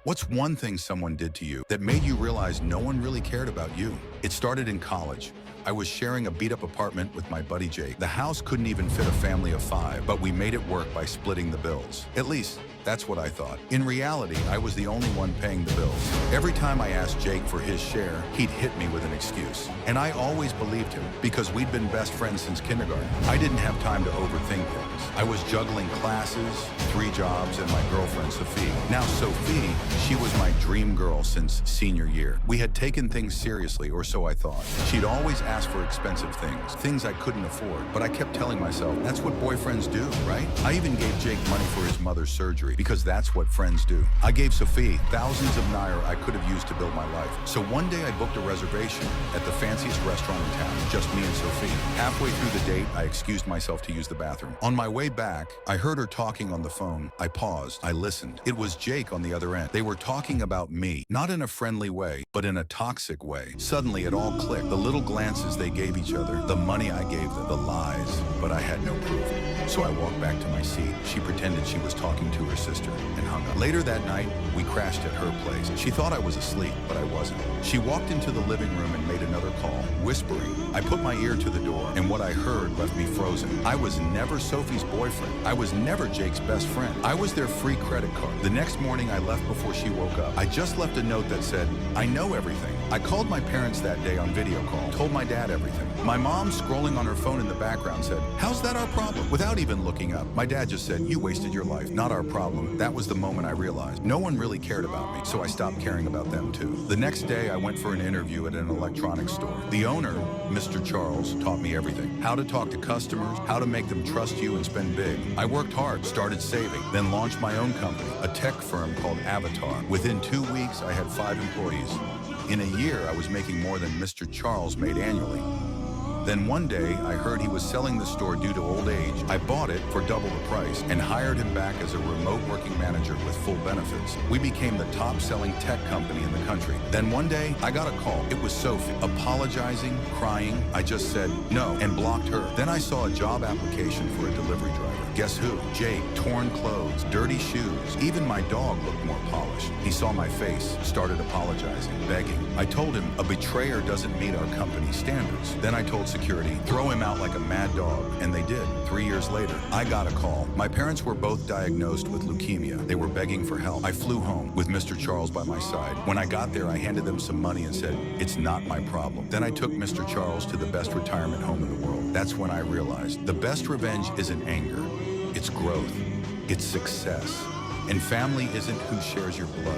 What's one thing someone did to you that made you realize no one really cared about you? It started in college. I was sharing a beat-up apartment with my buddy Jake. The house couldn't even fit a family of 5, but we made it work by splitting the bills. At least, that's what I thought. In reality, I was the only one paying the bills. Every time I asked Jake for his share, he'd hit me with an excuse. And I always believed him, because we'd been best friends since kindergarten. I didn't have time to overthink things. I was juggling classes, 3 jobs, and my girlfriend Sophie. Now Sophie, she was my dream girl since senior year. We had taken things seriously, or so I thought. She'd always ask for expensive things I couldn't afford, but I kept telling myself, that's what boyfriends do, right? I even gave Jake money for his mother's surgery, because that's what friends do. I gave Sophie thousands of naira I could have used to build my life. So one day I booked a reservation at the fanciest restaurant in town, just me and Sophie. Halfway through the date, I excused myself to use the bathroom. On my way back, I heard her talking on the phone. I paused. I listened. It was Jake on the other end. They were talking about me, not in a friendly way, but in a toxic way. Suddenly, it all clicked. The little glances they gave each other, the money I gave them, the lies. But I had no proof. So I walked back to my seat. She pretended she was talking to her sister and hung up. Later that night, we crashed at her place. She thought I was asleep, but I wasn't. She walked into the living room and made another call, whispering. I put my ear to the door, and what I heard left me frozen. I was never Sophie's boyfriend. I was never Jake's best friend. I was their free credit card. The next morning, I left before she woke up. I just left a note that said, I know everything. I called my parents that day on video call, told my dad everything. My mom, scrolling on her phone in the background, said, how's that our problem? Without even looking up, my dad just said, you wasted your life, not our problem. That was the moment I realized no one really cared about me, so I stopped caring about them too. The next day, I went for an interview at an electronics store. The owner, Mr. Charles, taught me everything. How to talk to customers, how to make them trust you and spend big. I worked hard, started saving, then launched my own company, a tech firm called Avatar. Within 2 weeks, I had 5 employees. In a year, I was making more than Mr. Charles made annually. Then one day, I heard he was selling the store due to old age. I bought it for double the price and hired him back as a remote working manager with full benefits. We became the top-selling tech company in the country. Then one day, I got a call. It was Sophie. Apologizing, crying. I just said no and blocked her. Then I saw a job application for a delivery driver. Guess who? Jake. Torn clothes, dirty shoes. Even my dog looked more polished. He saw my face, started apologizing, begging. I told him a betrayer doesn't meet our company standards. Then I told security, throw him out like a mad dog, and they did. 3 years later, I got a call. My parents were both diagnosed with leukemia. They were begging for help. I flew home with Mr. Charles by my side. When I got there, I handed them some money and said, it's not my problem. Then I took Mr. Charles to the best retirement home in the world. That's when I realized the best revenge isn't anger, it's growth, it's success. And family isn't who shares your blood.